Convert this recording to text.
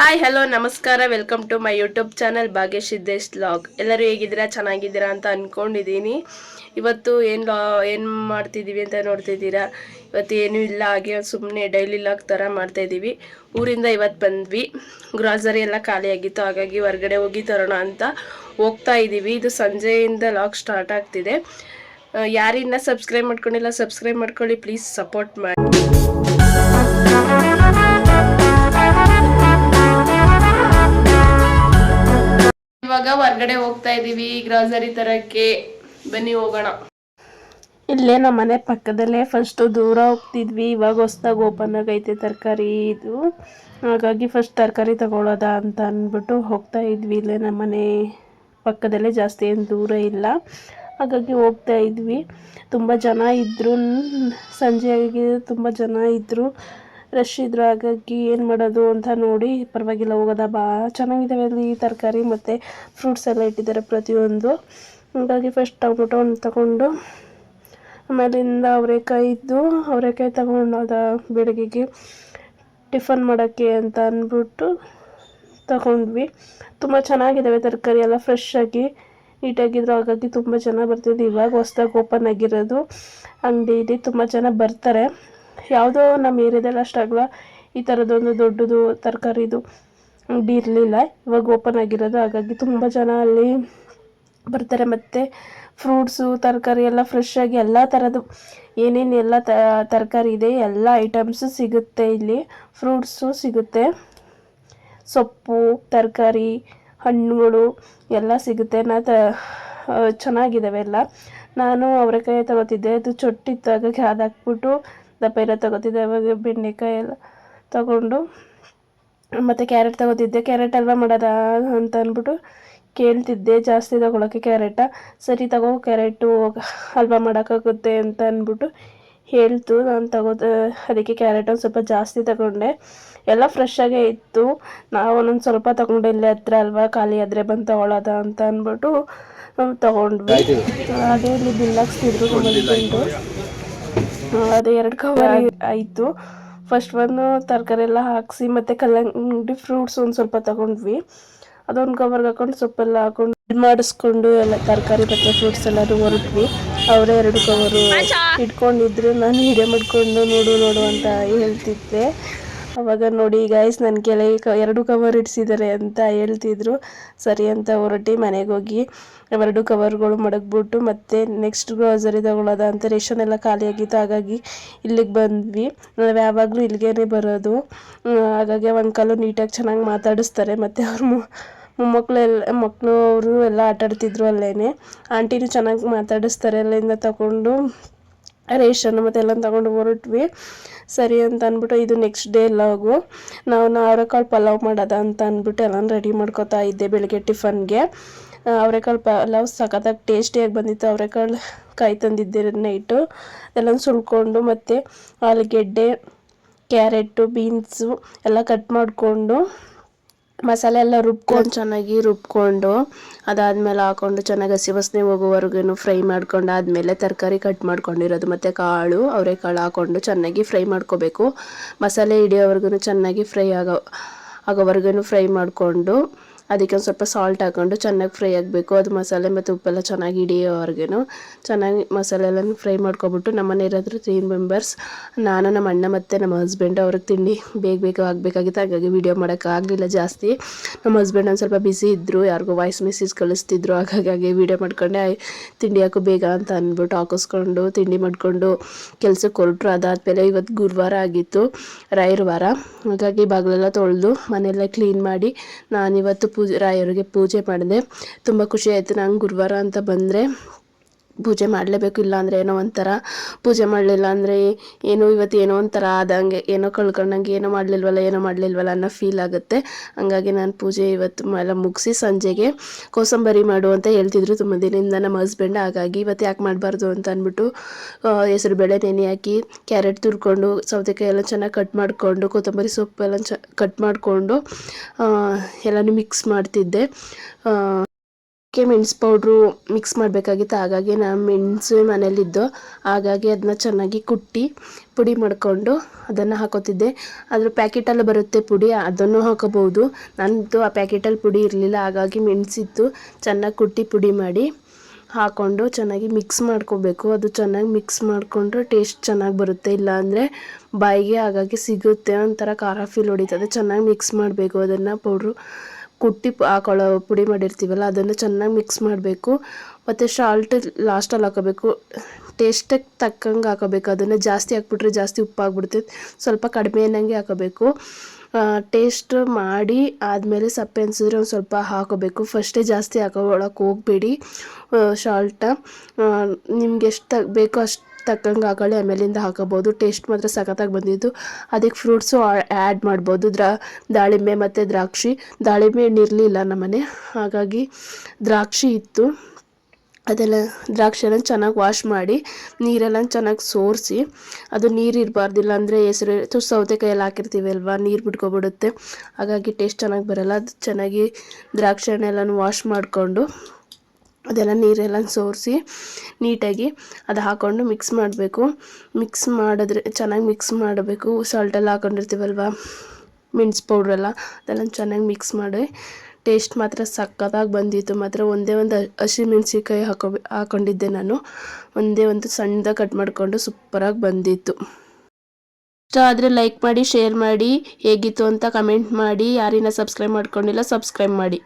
Hi hello ನಮಸ್ಕಾರ, welcome to my YouTube channel Bhagyesh Siddesh vlog. ಎಲ್ಲರೂ ಹೇಗಿದ್ದೀರಾ, ಚೆನ್ನಾಗಿದ್ದೀರಾ ಅಂತ ಅಂದ್ಕೊಂಡಿದ್ದೀನಿ. ಇವತ್ತು ಏನು ಮಾಡ್ತಿದ್ದೀವಿ ಅಂತ ನೋಡ್ತಿದ್ದೀರಾ. ಇವತ್ತು ಏನೂ ಇಲ್ಲ, ಹಾಗೆ ಸುಮ್ಮನೆ ಡೈಲಿ ಲಾಗ್ ಥರ ಮಾಡ್ತಾಯಿದ್ದೀವಿ. ಊರಿಂದ ಇವತ್ತು ಬಂದ್ವಿ, ಗ್ರಾಸರಿ ಎಲ್ಲ ಖಾಲಿಯಾಗಿತ್ತು, ಹಾಗಾಗಿ ಹೊರಗಡೆ ಹೋಗಿ ತರೋಣ ಅಂತ ಹೋಗ್ತಾ ಇದ್ದೀವಿ. ಇದು ಸಂಜೆಯಿಂದ ಲಾಗ್ ಸ್ಟಾರ್ಟ್ ಆಗ್ತಿದೆ. ಯಾರಿನ್ನ ಸಬ್ಸ್ಕ್ರೈಬ್ ಮಾಡ್ಕೊಂಡಿಲ್ಲ ಸಬ್ಸ್ಕ್ರೈಬ್ ಮಾಡ್ಕೊಳ್ಳಿ, ಪ್ಲೀಸ್ ಸಪೋರ್ಟ್ ಮಾಡಿ. ಇವಾಗ ಹೊರಗಡೆ ಹೋಗ್ತಾ ಇದೀವಿ ಗ್ರಾಸರಿ ತರಕ್ಕೆ, ಬನ್ನಿ ಹೋಗೋಣ. ಇಲ್ಲೇ ನಮ್ಮ ಮನೆ ಪಕ್ಕದಲ್ಲೇ ಫಸ್ಟ್ ದೂರ ಹೋಗ್ತಿದ್ವಿ, ಇವಾಗ ಹೊಸ್ದಾಗಿ ಓಪನ್ ಆಗೈತೆ ತರಕಾರಿ ಇದು, ಹಾಗಾಗಿ ಫಸ್ಟ್ ತರಕಾರಿ ತಗೊಳ್ಳೋದ ಅಂತ ಅಂದ್ಬಿಟ್ಟು ಹೋಗ್ತಾ ಇದ್ವಿ. ಇಲ್ಲೇ ನಮ್ಮ ಮನೆ ಪಕ್ಕದಲ್ಲೇ, ಜಾಸ್ತಿ ಏನು ದೂರ ಇಲ್ಲ, ಹಾಗಾಗಿ ಹೋಗ್ತಾ ಇದ್ವಿ. ತುಂಬ ಜನ ಇದ್ದರು, ಸಂಜೆಗೆ ತುಂಬ ಜನ ಇದ್ದರು, ರಶ್ ಇದ್ರು, ಹಾಗಾಗಿ ಏನು ಮಾಡೋದು ಅಂತ ನೋಡಿ ಪರವಾಗಿಲ್ಲ ಹೋಗೋದ, ಚೆನ್ನಾಗಿದ್ದಾವೆ ಅಲ್ಲಿ ತರಕಾರಿ ಮತ್ತು ಫ್ರೂಟ್ಸ್ ಎಲ್ಲ ಇಟ್ಟಿದ್ದಾರೆ ಪ್ರತಿಯೊಂದು. ಹಾಗಾಗಿ ಫಸ್ಟ್ ಟೊಮೊಟೊ ಒಂದು ತಗೊಂಡು, ಆಮೇಲಿಂದ ಅವರೆಕಾಯಿ ತಗೊಂಡೋದ ಬೆಳಗ್ಗೆಗೆ ಟಿಫನ್ ಮಾಡೋಕ್ಕೆ ಅಂತ ಅಂದ್ಬಿಟ್ಟು ತಗೊಂಡ್ವಿ. ತುಂಬ ಚೆನ್ನಾಗಿದ್ದಾವೆ ತರಕಾರಿ ಎಲ್ಲ, ಫ್ರೆಶ್ ಆಗಿ ನೀಟಾಗಿದ್ರು, ಹಾಗಾಗಿ ತುಂಬ ಜನ ಬರ್ತಿದ್ರು. ಇವಾಗ ಹೊಸ್ದಾಗಿ ಓಪನ್ ಆಗಿರೋದು ಅಂಗಡಿ, ಇಲ್ಲಿ ತುಂಬ ಜನ ಬರ್ತಾರೆ. ಯಾವುದೋ ನಮ್ಮ ಏರಿಯಾದಲ್ಲಿ ಅಷ್ಟಾಗಲ್ಲ ಈ ಥರದೊಂದು ದೊಡ್ಡದು ತರಕಾರಿದು ಅಂಗಡಿ ಇರಲಿಲ್ಲ, ಇವಾಗ ಓಪನ್ ಆಗಿರೋದು, ಹಾಗಾಗಿ ತುಂಬ ಜನ ಅಲ್ಲಿ ಬರ್ತಾರೆ. ಮತ್ತು ಫ್ರೂಟ್ಸು ತರಕಾರಿ ಎಲ್ಲ ಫ್ರೆಶ್ ಆಗಿ ಎಲ್ಲ ಥರದ್ದು ಏನೇನು ಎಲ್ಲ ತರಕಾರಿ ಇದೆ ಎಲ್ಲ ಐಟಮ್ಸು ಸಿಗುತ್ತೆ ಇಲ್ಲಿ. ಫ್ರೂಟ್ಸು ಸಿಗುತ್ತೆ, ಸೊಪ್ಪು ತರಕಾರಿ ಹಣ್ಣುಗಳು ಎಲ್ಲ ಸಿಗುತ್ತೆ. ಚೆನ್ನಾಗಿದ್ದಾವೆ ಎಲ್ಲ. ನಾನು ಅವರೆಕಾಯಿ ತಗೋತಿದ್ದೆ, ಅದು ಚೊಟ್ಟಿತ್ತು, ಹಾಗಾಗಿ ಅದು ಹಾಕ್ಬಿಟ್ಟು ದಪ್ಪ ಎಲ್ಲ ತಗೋತಿದ್ದೆ. ಅವಾಗ ಬೆಂಡೆಕಾಯಿ ಎಲ್ಲ ತಗೊಂಡು ಮತ್ತು ಕ್ಯಾರೆಟ್ ತಗೋತಿದ್ದೆ. ಕ್ಯಾರೆಟ್ ಹಲ್ವಾ ಮಾಡೋದ ಅಂತ ಅಂದ್ಬಿಟ್ಟು ಕೇಳ್ತಿದ್ದೆ, ಜಾಸ್ತಿ ತಗೊಳಕ್ಕೆ ಕ್ಯಾರೆಟ. ಸರಿ ತಗೋ, ಕ್ಯಾರೆಟು ಹಲ್ವಾ ಮಾಡೋಕ್ಕಾಗುತ್ತೆ ಅಂತ ಅಂದ್ಬಿಟ್ಟು ಹೇಳ್ತು. ನಾನು ಅದಕ್ಕೆ ಕ್ಯಾರೆಟ್ ಒಂದು ಸ್ವಲ್ಪ ಜಾಸ್ತಿ ತಗೊಂಡೆ. ಎಲ್ಲ ಫ್ರೆಶ್ ಆಗೇ ಇತ್ತು. ನಾವು ಒಂದೊಂದು ಸ್ವಲ್ಪ ತಗೊಂಡೆ, ಇಲ್ಲೇ ಹತ್ರ ಅಲ್ವಾ, ಖಾಲಿ ಆದರೆ ಬಂದು ತಗೊಳ್ಳೋದ ಅಂತ ಅಂದ್ಬಿಟ್ಟು ತಗೊಂಡ್ವಿ. ಹಾಗೆ ಇಲ್ಲಿ ಬಿಲ್ ಹಾಕ್ಸ್ತಿದ್ರು ನಮ್ಮ ಹಸ್ಬೆಂಡು. ಅದು 2 ಕವರ್ ಆಯಿತು. ಫಸ್ಟ್ ಒಂದು ತರಕಾರಿ ಎಲ್ಲ ಹಾಕಿಸಿ ಮತ್ತು ಕಲ್ಲಂಗಡಿ ಫ್ರೂಟ್ಸ್ ಒಂದು ಸ್ವಲ್ಪ ತಗೊಂಡ್ವಿ. ಅದೊಂದು ಕವರ್ಗೆ ಹಾಕೊಂಡು ಸೊಪ್ಪೆಲ್ಲ ಹಾಕೊಂಡು ಮಾಡಿಸ್ಕೊಂಡು ಎಲ್ಲ ತರಕಾರಿ ಮತ್ತು ಫ್ರೂಟ್ಸ್ ಎಲ್ಲರೂ ಹೊರಟ್ವಿ. ಅವರೇ 2 ಕವರು ಇಟ್ಕೊಂಡಿದ್ರು, ನಾನು ವಿಡಿಯೋ ಮಾಡಿಕೊಂಡು ನೋಡು ಅಂತ ಹೇಳ್ತಿದ್ದೆ. ಅವಾಗ ನೋಡಿ ಗೈಸ್, ನನ್ನ ಕೆಳಗೆ 2 ಕವರ್ ಇಡಿಸಿದ್ದಾರೆ ಅಂತ ಹೇಳ್ತಿದ್ರು. ಸರಿ ಅಂತ ಹೊರಟಿ ಮನೆಗೆ ಹೋಗಿ 2 ಕವರ್ಗಳು ಮಡಗ್ಬಿಟ್ಟು ಮತ್ತೆ ನೆಕ್ಸ್ಟ್ ಗ್ರಾಸರಿ ತಗೊಳ್ಳೋದ ಅಂತ, ರೇಷನ್ ಎಲ್ಲ ಖಾಲಿಯಾಗಿತ್ತು, ಹಾಗಾಗಿ ಇಲ್ಲಿಗೆ ಬಂದ್ವಿ. ನಾವು ಯಾವಾಗಲೂ ಇಲ್ಲಿಗೇ ಬರೋದು, ಹಾಗಾಗಿ ಅಂಕಲು ನೀಟಾಗಿ ಚೆನ್ನಾಗಿ ಮಾತಾಡಿಸ್ತಾರೆ. ಮತ್ತು ಅವ್ರ ಮಕ್ಕಳು ಅವರು ಎಲ್ಲ ಆಟಾಡ್ತಿದ್ರು ಅಲ್ಲೇ. ಆಂಟಿನೂ ಚೆನ್ನಾಗಿ ಮಾತಾಡಿಸ್ತಾರೆ. ಅಲ್ಲಿಂದ ತಗೊಂಡು ರೇಷನ್ ಮತ್ತು ಎಲ್ಲ ತಗೊಂಡು ಹೊರಟ್ವಿ. ಸರಿ ಅಂತ ಅಂದ್ಬಿಟ್ಟು ಇದು ನೆಕ್ಸ್ಟ್ ಡೇ ಲಾಗು. ನಾವು ಅವರೆಕಾಳು ಪಲಾವ್ ಮಾಡೋದ ಅಂತ ಅಂದ್ಬಿಟ್ಟು ಎಲ್ಲ ರೆಡಿ ಮಾಡ್ಕೊತಾ ಇದ್ದೆ ಬೆಳಗ್ಗೆ ಟಿಫನ್ಗೆ. ಅವರೆಕಾಳು ಪಲಾವ್ ಸಖತ್ತಾಗಿ ಟೇಸ್ಟಿಯಾಗಿ ಬಂದಿತ್ತು. ಅವರೆಕಾಳು ಕಾಯಿ ತಂದಿದ್ದೆ ನೈಟು, ಎಲ್ಲ ಸುಲ್ಕೊಂಡು ಮತ್ತು ಆಲೂಗೆಡ್ಡೆ, ಕ್ಯಾರೆಟು, ಬೀನ್ಸು ಎಲ್ಲ ಕಟ್ ಮಾಡಿಕೊಂಡು ಮಸಾಲೆ ಎಲ್ಲ ಚೆನ್ನಾಗಿ ರುಬ್ಕೊಂಡು ಅದಾದಮೇಲೆ ಹಾಕ್ಕೊಂಡು ಚೆನ್ನಾಗಿ ಹಸಿ ವಾಸನೆ ಹೋಗೋವರೆಗೂ ಫ್ರೈ ಮಾಡ್ಕೊಂಡು ಆದಮೇಲೆ ತರಕಾರಿ ಕಟ್ ಮಾಡ್ಕೊಂಡಿರೋದು ಮತ್ತು ಅವರೆಕಾಳು ಹಾಕ್ಕೊಂಡು ಚೆನ್ನಾಗಿ ಫ್ರೈ ಮಾಡ್ಕೋಬೇಕು. ಮಸಾಲೆ ಹಿಡಿಯೋವರೆಗೂ ಚೆನ್ನಾಗಿ ಫ್ರೈ ಆಗೋವರೆಗೂ ಫ್ರೈ ಮಾಡಿಕೊಂಡು ಅದಕ್ಕೆ ಒಂದು ಸ್ವಲ್ಪ ಸಾಲ್ಟ್ ಹಾಕ್ಕೊಂಡು ಚೆನ್ನಾಗಿ ಫ್ರೈ ಆಗಬೇಕು. ಅದು ಮಸಾಲೆ ಮತ್ತು ಉಪ್ಪೆಲ್ಲ ಚೆನ್ನಾಗಿ ಹಿಡಿಯೋವರೆಗೂ ಚೆನ್ನಾಗಿ ಮಸಾಲೆ ಎಲ್ಲ ಫ್ರೈ ಮಾಡ್ಕೊಬಿಟ್ಟು, ನಮ್ಮನೆ ಇರೋದ್ರು 3 ಮೆಂಬರ್ಸ್, ನಾನು, ನಮ್ಮ ಅಣ್ಣ ಮತ್ತು ನಮ್ಮ ಹಸ್ಬೆಂಡ್. ಅವ್ರಿಗೆ ತಿಂಡಿ ಬೇಗ ಆಗಬೇಕಾಗಿತ್ತು, ಹಾಗಾಗಿ ವೀಡಿಯೋ ಮಾಡೋಕ್ಕಾಗಲಿಲ್ಲ ಜಾಸ್ತಿ. ನಮ್ಮ ಹಸ್ಬೆಂಡ್ ಒಂದು ಸ್ವಲ್ಪ ಬ್ಯುಸಿ ಇದ್ದರು, ಯಾರಿಗೂ ವಾಯ್ಸ್ ಮೆಸೇಜ್ ಕಳಿಸ್ತಿದ್ರು, ಹಾಗಾಗಿ ವೀಡಿಯೋ ಮಾಡ್ಕೊಂಡೆ ತಿಂಡಿ ಹಾಕೋ ಬೇಗ ಅಂತ ಅಂದ್ಬಿಟ್ಟು ಹಾಕಿಸ್ಕೊಂಡು ತಿಂಡಿ ಮಾಡಿಕೊಂಡು ಕೆಲ್ಸಕ್ಕೆ ಹೊರಟ್ರು. ಅದಾದಮೇಲೆ ಇವತ್ತು ಗುರುವಾರ ಆಗಿತ್ತು, ರಾಯರ ವಾರ, ಹಾಗಾಗಿ ಬಾಗಿಲೆಲ್ಲ ತೊಳೆದು ಮನೆಯೆಲ್ಲ ಕ್ಲೀನ್ ಮಾಡಿ ನಾನಿವತ್ತು ರಾಯರಿಗೆ ಪೂಜೆ ಮಾಡಿದೆ. ತುಂಬ ಖುಷಿ ಆಯಿತು. ನಂಗೆ ಗುರುವಾರ ಅಂತ ಬಂದರೆ ಪೂಜೆ ಮಾಡಲೇಬೇಕು, ಇಲ್ಲಾಂದರೆ ಏನೋ ಒಂಥರ, ಪೂಜೆ ಮಾಡಲಿಲ್ಲ ಅಂದರೆ ಇವತ್ತು ಏನೋ ಒಂಥರ ಆದಂಗೆ, ಏನೋ ಕಳ್ಕೊಂಡಂಗೆ, ಏನೋ ಮಾಡಲಿಲ್ವಲ್ಲ ಅನ್ನೋ ಫೀಲ್ ಆಗುತ್ತೆ. ಹಂಗಾಗಿ ನಾನು ಪೂಜೆ ಇವತ್ತು ಎಲ್ಲ ಮುಗಿಸಿ ಸಂಜೆಗೆ ಕೋಸಂಬರಿ ಮಾಡು ಅಂತ ಹೇಳ್ತಿದ್ರು ತುಂಬ ದಿನದಿಂದ ನಮ್ಮ ಹಸ್ಬೆಂಡ್. ಹಾಗಾಗಿ ಇವತ್ತು ಯಾಕೆ ಮಾಡಬಾರ್ದು ಅಂತ ಅಂದ್ಬಿಟ್ಟು ಹೆಸರುಬೇಳೆ ನೆನೆ ಹಾಕಿ, ಕ್ಯಾರೆಟ್ ತುರ್ಕೊಂಡು, ಸೌತೆಕಾಯಿ ಎಲ್ಲ ಚೆನ್ನಾಗಿ ಕಟ್ ಮಾಡಿಕೊಂಡು, ಕೊತ್ತಂಬರಿ ಸೊಪ್ಪೆಲ್ಲ ಕಟ್ ಮಾಡಿಕೊಂಡು ಎಲ್ಲನೂ ಮಿಕ್ಸ್ ಮಾಡ್ತಿದ್ದೆ. ಮೆಣಸು ಪೌಡ್ರು ಮಿಕ್ಸ್ ಮಾಡಬೇಕಾಗಿತ್ತು. ಹಾಗಾಗಿ ನಾನು ಮೆಣಸು ಮನೇಲಿದ್ದು ಹಾಗಾಗಿ ಅದನ್ನ ಚೆನ್ನಾಗಿ ಕುಟ್ಟಿ ಪುಡಿ ಮಾಡಿಕೊಂಡು ಅದನ್ನು ಹಾಕೋತಿದ್ದೆ. ಅದ್ರ ಪ್ಯಾಕೆಟಲ್ಲಿ ಬರುತ್ತೆ ಪುಡಿ, ಅದನ್ನು ಹಾಕೋಬಹುದು. ನನ್ನದು ಆ ಪ್ಯಾಕೆಟಲ್ಲಿ ಪುಡಿ ಇರಲಿಲ್ಲ, ಹಾಗಾಗಿ ಮೆಣಸಿತ್ತು ಚೆನ್ನಾಗಿ ಕುಟ್ಟಿ ಪುಡಿ ಮಾಡಿ ಹಾಕ್ಕೊಂಡು ಚೆನ್ನಾಗಿ ಮಿಕ್ಸ್ ಮಾಡ್ಕೋಬೇಕು. ಅದು ಚೆನ್ನಾಗಿ ಮಿಕ್ಸ್ ಮಾಡಿಕೊಂಡ್ರೆ ಟೇಸ್ಟ್ ಚೆನ್ನಾಗಿ ಬರುತ್ತೆ, ಇಲ್ಲಾಂದರೆ ಬಾಯಿಗೆ ಹಾಗಾಗಿ ಸಿಗುತ್ತೆ, ಒಂಥರ ಖಾರ ಫೀಲ್ ಹೊಡಿತದೆ. ಚೆನ್ನಾಗಿ ಮಿಕ್ಸ್ ಮಾಡಬೇಕು. ಅದನ್ನು ಪೌಡ್ರು ಕುಟ್ಟಿ ಹಾಕೊಳ್ಳೋ ಪುಡಿ ಮಾಡಿರ್ತೀವಲ್ಲ ಅದನ್ನು ಚೆನ್ನಾಗಿ ಮಿಕ್ಸ್ ಮಾಡಬೇಕು. ಮತ್ತು ಸಾಲ್ಟ್ ಲಾಸ್ಟಲ್ಲಿ ಹಾಕೋಬೇಕು, ಟೇಸ್ಟಿಗೆ ತಕ್ಕಂಗೆ ಹಾಕೋಬೇಕು. ಅದನ್ನು ಜಾಸ್ತಿ ಹಾಕ್ಬಿಟ್ರೆ ಜಾಸ್ತಿ ಉಪ್ಪಾಗ್ಬಿಡುತ್ತೆ, ಸ್ವಲ್ಪ ಕಡಿಮೆ ಅನ್ನಂಗೆ ಹಾಕೋಬೇಕು. ಟೇಸ್ಟ್ ಮಾಡಿ ಆದಮೇಲೆ ಸಪ್ಪೆ ಅನಿಸಿದ್ರೆ ಒಂದು ಸ್ವಲ್ಪ ಹಾಕೋಬೇಕು. ಫಸ್ಟೇ ಜಾಸ್ತಿ ಹಾಕೊಳ್ಳೋಕೆ ಹೋಗಬೇಡಿ ಸಾಲ್ಟ. ನಿಮ್ಗೆ ಎಷ್ಟು ಬೇಕೋ ಅಷ್ಟು ತಕ್ಕಂಗೆ ಹಾಕೊಳ್ಳಿ, ಆಮೇಲಿಂದ ಹಾಕೋಬೋದು. ಟೇಸ್ಟ್ ಮಾತ್ರ ಸಖತ್ತಾಗಿ ಬಂದಿದ್ದು. ಅದಕ್ಕೆ ಫ್ರೂಟ್ಸು ಆ್ಯಡ್ ಮಾಡ್ಬೋದು, ದಾಳಿಂಬೆ ಮತ್ತು ದಾಳಿಂಬೆ ಹಣ್ಣು ಇರಲಿಲ್ಲ ನಮ್ಮನೆ, ಹಾಗಾಗಿ ದ್ರಾಕ್ಷಿ ಇತ್ತು. ಅದೆಲ್ಲ ದ್ರಾಕ್ಷಿನ ಚೆನ್ನಾಗಿ ವಾಶ್ ಮಾಡಿ ನೀರೆಲ್ಲ ಚೆನ್ನಾಗಿ ಸೋರಿಸಿ, ಅದು ನೀರು ಇರಬಾರ್ದಿಲ್ಲ ಅಂದರೆ ಹೆಸರು ಸೌತೆಕಾಯಲ್ಲಿ ಹಾಕಿರ್ತೀವಿ ಅಲ್ವಾ, ನೀರು ಬಿಟ್ಕೊಬಿಡುತ್ತೆ, ಹಾಗಾಗಿ ಟೇಸ್ಟ್ ಚೆನ್ನಾಗಿ ಬರೋಲ್ಲ. ಅದು ಚೆನ್ನಾಗಿ ದ್ರಾಕ್ಷಿ ಹಣ್ಣೆಲ್ಲನೂ ವಾಶ್ ಮಾಡಿಕೊಂಡು ಅದೆಲ್ಲ ನೀರೆಲ್ಲ ಸೋರಿಸಿ ನೀಟಾಗಿ ಅದು ಹಾಕ್ಕೊಂಡು ಮಿಕ್ಸ್ ಮಾಡಬೇಕು. ಮಿಕ್ಸ್ ಮಾಡಿದ್ರೆ ಚೆನ್ನಾಗಿ ಮಿಕ್ಸ್ ಮಾಡಬೇಕು. ಸಾಲ್ಟೆಲ್ಲ ಹಾಕೊಂಡಿರ್ತೀವಲ್ವ, ಮೆಣಸು ಪೌಡ್ರೆಲ್ಲ ಅದೆಲ್ಲ ಚೆನ್ನಾಗಿ ಮಿಕ್ಸ್ ಮಾಡಿ ಟೇಸ್ಟ್ ಮಾತ್ರ ಸಕ್ಕತ್ತಾಗಿ ಬಂದಿತ್ತು. ಮಾತ್ರ ಒಂದೇ ಒಂದು ಹಸಿಮೆಣ್ಸಿಕಾಯಿ ಹಾಕೊಂಡಿದ್ದೆ ನಾನು, ಒಂದೇ ಒಂದು ಸಣ್ಣದಾಗಿ ಕಟ್ ಮಾಡಿಕೊಂಡು ಸೂಪರಾಗಿ ಬಂದಿತ್ತು. ಇಷ್ಟ ಆದರೆ ಲೈಕ್ ಮಾಡಿ, ಶೇರ್ ಮಾಡಿ, ಹೇಗಿತ್ತು ಅಂತ ಕಮೆಂಟ್ ಮಾಡಿ. ಯಾರಿನ ಸಬ್ಸ್ಕ್ರೈಬ್ ಮಾಡ್ಕೊಂಡಿಲ್ಲ ಸಬ್ಸ್ಕ್ರೈಬ್ ಮಾಡಿ.